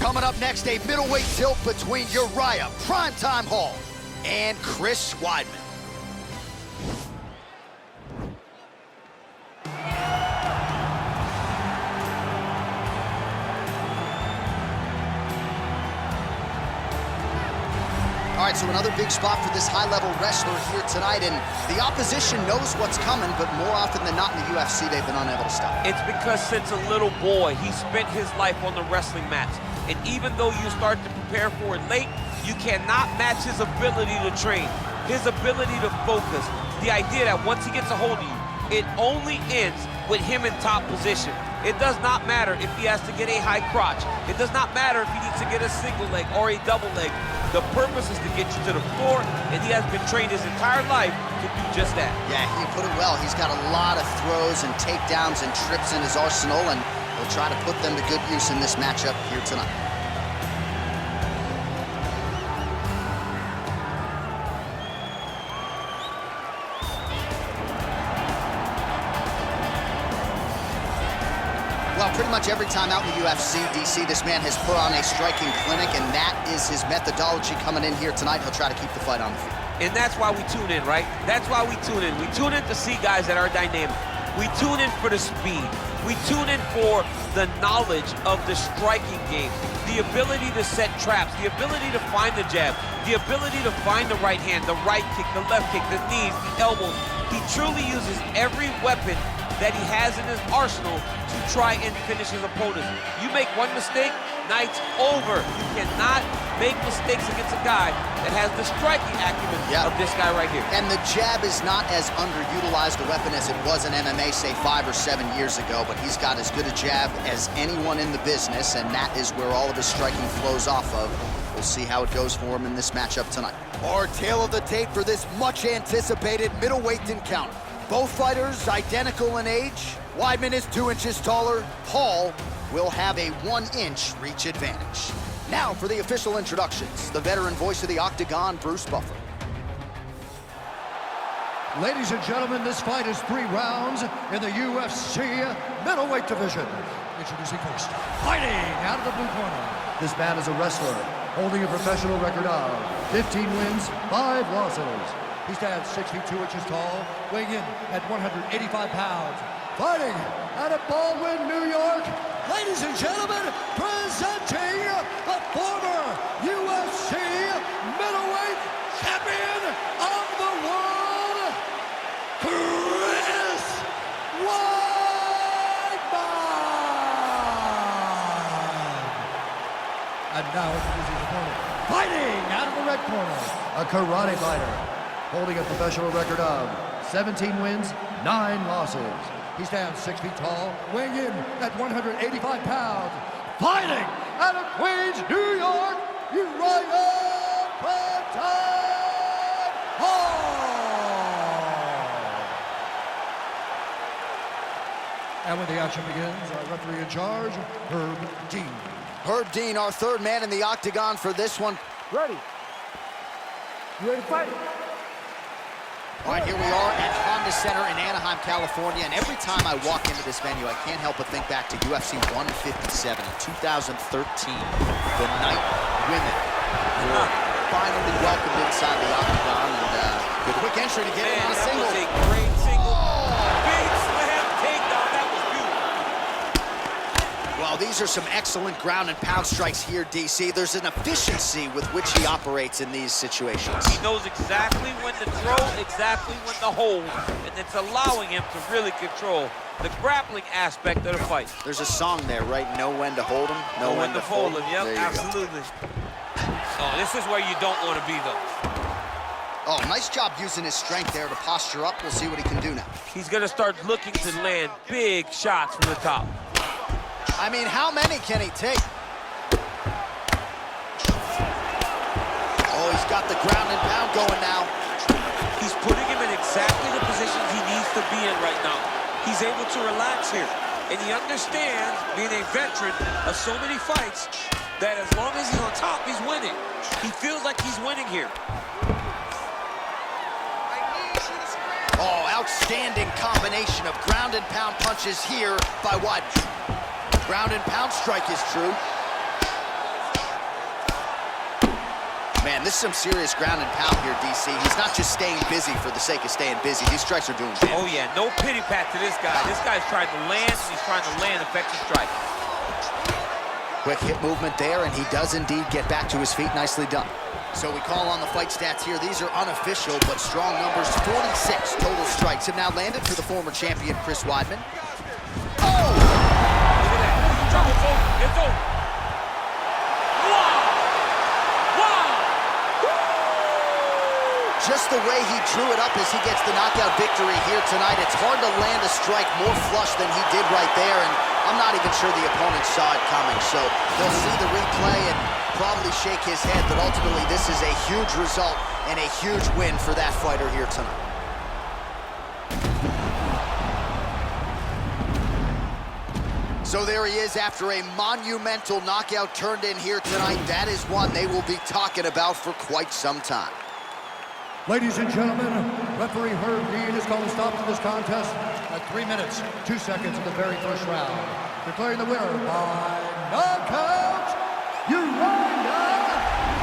Coming up next, a middleweight tilt between Uriah Primetime Hall and Chris Weidman. All right, so another big spot for this high-level wrestler here tonight, and the opposition knows what's coming, but more often than not in the UFC, they've been unable to stop. It's because since a little boy, he spent his life on the wrestling mats. And even though you start to prepare for it late, you cannot match his ability to train, his ability to focus. The idea that once he gets a hold of you, it only ends with him in top position. It does not matter if he has to get a high crotch. It does not matter if he needs to get a single leg or a double leg. The purpose is to get you to the floor, and he has been trained his entire life to do just that. Yeah, he put it well. He's got a lot of throws and takedowns and trips in his arsenal, and he'll try to put them to good use in this matchup here tonight. Well, pretty much every time out in the UFC, DC, this man has put on a striking clinic, and that is his methodology coming in here tonight. He'll try to keep the fight on the field. And that's why we tune in, right? That's why we tune in. We tune in to see guys that are dynamic. We tune in for the speed. We tune in for the knowledge of the striking game, the ability to set traps, the ability to find the jab, the ability to find the right hand, the right kick, the left kick, the knees, the elbows. He truly uses every weapon that he has in his arsenal to try and finish his opponents. You make one mistake, night's over. You cannot make mistakes against a guy that has the striking acumen of this guy right here. And the jab is not as underutilized a weapon as it was in MMA, say 5 or 7 years ago, but he's got as good a jab as anyone in the business, and that is where all of his striking flows off of. We'll see how it goes for him in this matchup tonight. Our tale of the tape for this much-anticipated middleweight encounter. Both fighters identical in age. Weidman is 2 inches taller. Hall will have a 1-inch reach advantage. Now for the official introductions, the veteran voice of the Octagon, Bruce Buffer. Ladies and gentlemen, this fight is 3 rounds in the UFC middleweight division. Introducing first, fighting out of the blue corner. This man is a wrestler, holding a professional record of 15 wins, 5 losses. He stands 6 feet 2 inches tall, weighing in at 185 pounds. Fighting out of Baldwin, New York, ladies and gentlemen, presenting the former UFC middleweight champion of the world, Chris Weidman. And now introducing his opponent, fighting out of the red corner, a karate fighter, holding a professional record of 17 wins, 9 losses. He stands 6 feet tall, weighing in at 185 pounds. Fighting out of Queens, New York, Uriah Primetime Hall. And when the action begins, our referee in charge, Herb Dean. Herb Dean, our third man in the octagon for this one. Ready. You ready to fight? All right, here we are at Honda Center in Anaheim, California, and every time I walk into this venue, I can't help but think back to UFC 157 in 2013. The night women were finally welcomed inside the octagon, and good quick entry to get in on a single. That was a great single. Big slam takedown. That was beautiful. Well, these are some excellent ground and pound strikes here, DC. There's an efficiency with which he operates in these situations. He knows exactly when to throw, exactly when to hold, and it's allowing him to really control the grappling aspect of the fight. There's a song there, right? Know when to hold him, know when to fold him. Yep, absolutely. Oh, this is where you don't want to be, though. Oh, nice job using his strength there to posture up. We'll see what he can do now. He's going to start looking to land big shots from the top. I mean, how many can he take? Oh, he's got the ground and pound going now. He's putting him in exactly the positions he needs to be in right now. He's able to relax here. And he understands, being a veteran of so many fights, that as long as he's on top, he's winning. He feels like he's winning here. Oh, outstanding combination of ground and pound punches here by Weidman. Ground and pound strike is true. Man, this is some serious ground and pound here, DC. He's not just staying busy for the sake of staying busy. These strikes are doing damage. Oh, yeah, no pity pat to this guy. This guy's trying to land, and he's trying to land effective strike. Quick hip movement there, and he does indeed get back to his feet. Nicely done. So we call on the fight stats here. These are unofficial, but strong numbers. 46 total strikes have now landed for the former champion, Chris Weidman. Oh! Look at that. Trouble, it's over. It's over. Wow! Wow! Just the way he drew it up as he gets the knockout victory here tonight. It's hard to land a strike more flush than he did right there, and I'm not even sure the opponent saw it coming. So they'll see the replay and probably shake his head, but ultimately this is a huge result and a huge win for that fighter here tonight. So there he is after a monumental knockout turned in here tonight. That is one they will be talking about for quite some time. Ladies and gentlemen, referee Herb Dean has called a stop to this contest at 3 minutes, 2 seconds of the very first round. Declaring the winner by knockout, Weidman.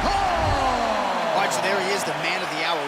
All right, so there he is, the man of the hour.